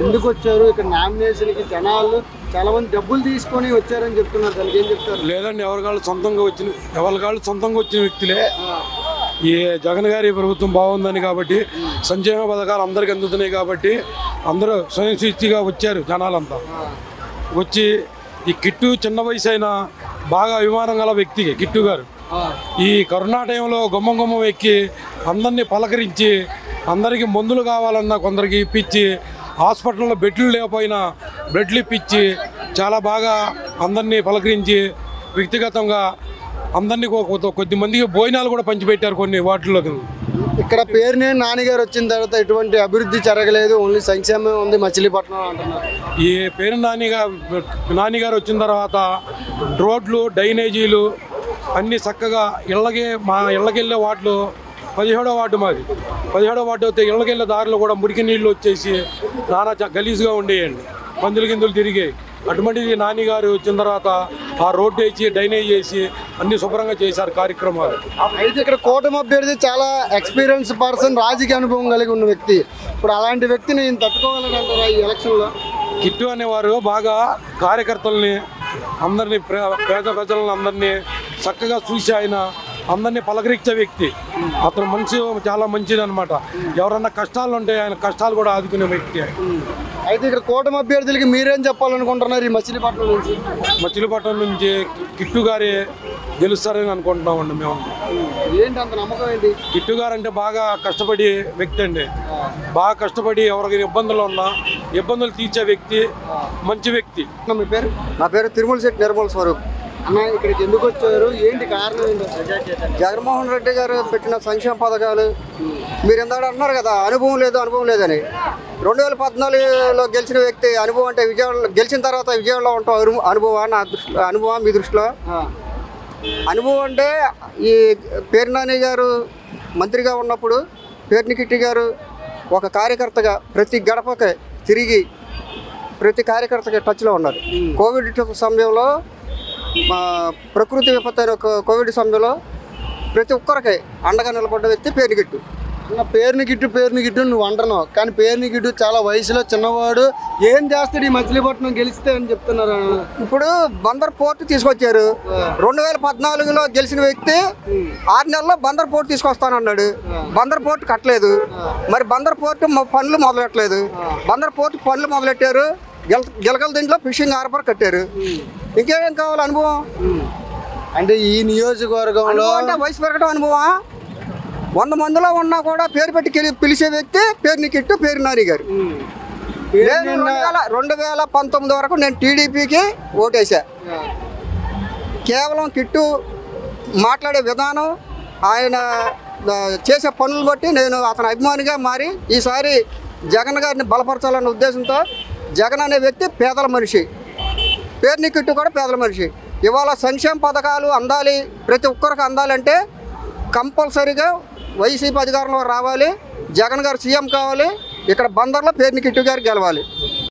ఎందుకు వచ్చారు ఇక్కడ నామినేషన్కి? జనాలు చాలా మంది డబ్బులు తీసుకొని వచ్చారని చెప్తున్నారు, దానికి ఏం చెప్తారు? లేదండి, ఎవరికాళ్ళు సొంతంగా వచ్చిన వ్యక్తులే. ఈ జగన్ గారి ప్రభుత్వం బాగుందని కాబట్టి, సంక్షేమ పథకాలు అందరికి అందుతున్నాయి కాబట్టి అందరూ స్వయం సృష్టిగా వచ్చారు. జనాలంతా వచ్చి ఈ కిట్టు చిన్న వయసు అయినా బాగా అభిమానం గల వ్యక్తి కిట్టు గారు. ఈ కరోనా టైంలో గుమ్మం ఎక్కి అందరినీ పలకరించి, అందరికీ మందులు కావాలన్నా కొందరికి ఇప్పించి, హాస్పిటల్లో బెడ్లు లేకపోయినా బెడ్లు ఇప్పించి చాలా బాగా అందరినీ పలకరించి, వ్యక్తిగతంగా అందరినీ కొద్ది మందికి భోజనాలు కూడా పంచిపెట్టారు కొన్ని వాటిల్లోకి. ఇక్కడ పేరునేని నాని గారు వచ్చిన తర్వాత ఎటువంటి అభివృద్ధి జరగలేదు, ఓన్లీ సంక్షేమం ఉంది మచిలీపట్నం అంటున్నారు. ఈ పేరు నాని గారు వచ్చిన తర్వాత రోడ్లు, డ్రైనేజీలు అన్నీ చక్కగా మా ఇళ్ళకెళ్ళే వాటిలో 17వ వార్డు మాది. 17వ వార్డు అయితే ఇళ్ళకెళ్ళే దారిలో కూడా మురికి నీళ్ళు వచ్చేసి నానా గలీజ్గా ఉండేయండి, పందులు తిరిగాయి. అటువంటిది నాని గారు వచ్చిన తర్వాత ఆ రోడ్డు వేసి డ్రైనేజ్ చేసి అన్ని శుభ్రంగా చేశారు కార్యక్రమాలు. అయితే ఇక్కడ కూటమి అభ్యర్థి చాలా ఎక్స్పీరియన్స్ పర్సన్, రాజకీయ అనుభవం కలిగి ఉన్న వ్యక్తి. ఇప్పుడు అలాంటి వ్యక్తిని నేను తట్టుకోవాలని అంటారా ఈ ఎలక్షన్లో? కిట్టు అనేవారు బాగా కార్యకర్తల్ని అందరినీ, పేద ప్రజలను అందరినీ చక్కగా చూసి ఆయన అందరినీ పలకరించే వ్యక్తి. అతను మనసు చాలా మంచిది అనమాట. ఎవరన్నా కష్టాలు ఉంటే ఆయన కష్టాలు కూడా ఆదుకునే వ్యక్తి. అయితే ఇక్కడ కూటమి అభ్యర్థులకి మీరేం చెప్పాలనుకుంటున్నారు ఈ మచిలీపట్నం నుంచి? మచిలీపట్నం నుంచి కిట్టు గారే గెలుస్తారని అనుకుంటున్నామండి మేము. ఏంటి అంత నమ్మకం ఏంటి? కిట్టు గారు అంటే బాగా కష్టపడి వ్యక్తి అండి. బాగా కష్టపడి ఎవరికి ఇబ్బందులు ఉన్నా ఇబ్బందులు తీర్చే వ్యక్తి, మంచి వ్యక్తి. మీ పేరు? నా పేరు తిరుమల శెట్టి నిర్మల్ స్వరూప్. అన్న ఇక్కడికి ఎందుకు వచ్చారు, ఏంటి కారణం ఏంటి? జగన్మోహన్ రెడ్డి గారు పెట్టిన సంక్షేమ పథకాలు మీరు ఇందాక అంటున్నారు కదా, అనుభవం లేదని. 2014లో గెలిచిన వ్యక్తి అనుభవం అంటే విజయవాడలో గెలిచిన తర్వాత విజయవాడలో ఉంటాం అనుభవం మీ దృష్టిలో? అనుభవం అంటే ఈ పేరు నాని గారు మంత్రిగా ఉన్నప్పుడు పేర్ని కిట్టి గారు ఒక కార్యకర్తగా ప్రతి గడపకి తిరిగి ప్రతి కార్యకర్తకి టచ్లో ఉన్నారు. కోవిడ్ సమయంలో ప్రకృతి విపత్తు అయిన కోవిడ్ సమయంలో ప్రతి ఒక్కరికి అండగా నిలబడ్డ వ్యక్తి పేర్ని కిట్టు. పేరుని గిట్టు నువ్వు అంటున్నావు, కానీ పేరుని గిట్టు చాలా వయసులో చిన్నవాడు. ఏం చేస్తాడు ఈ మచిలీపట్నం గెలిస్తే అని చెప్తున్నారు. ఇప్పుడు బందర్ పోర్టు తీసుకొచ్చారు. 2014లో గెలిచిన వ్యక్తి 6 నెలల్లో బందర్ పోర్టు తీసుకొస్తానన్నాడు. బందర్ పోర్టు కట్టలేదు. మరి బందర్ పోర్టు పనులు మొదలెట్టలేదు. బందర్ పోర్టు పనులు మొదలెట్టారు. గిలకల దీంట్లో ఫిషింగ్ హార్బర్ కట్టారు. ఇంకేం కావాలి అనుభవం? అంటే ఈ నియోజకవర్గంలో వయసు పెరగడం అనుభవం. 100 మందిలో ఉన్నా కూడా పేరు పెట్టి పిలిచే వ్యక్తి పేరుని కిట్టు, పేరు నాని గారు. 2019 వరకు నేను టీడీపీకి ఓటేసా. కేవలం కిట్టు మాట్లాడే విధానం, ఆయన చేసే పనులు బట్టి నేను అతని అభిమానిగా మారి ఈసారి జగన్ గారిని బలపరచాలన్న ఉద్దేశంతో, జగన్ అనే వ్యక్తి పేదల మనిషి, పేరుని కిట్టు కూడా పేదల మనిషి. ఇవాళ సంక్షేమ పథకాలు అందాలి, ప్రతి ఒక్కరికి అందాలంటే కంపల్సరీగా వైసీపీ అధికారంలో రావాలి, జగన్ గారు సీఎం కావాలి, ఇక్కడ బందర్లో పేరుని కిట్టు గారు గెలవాలి.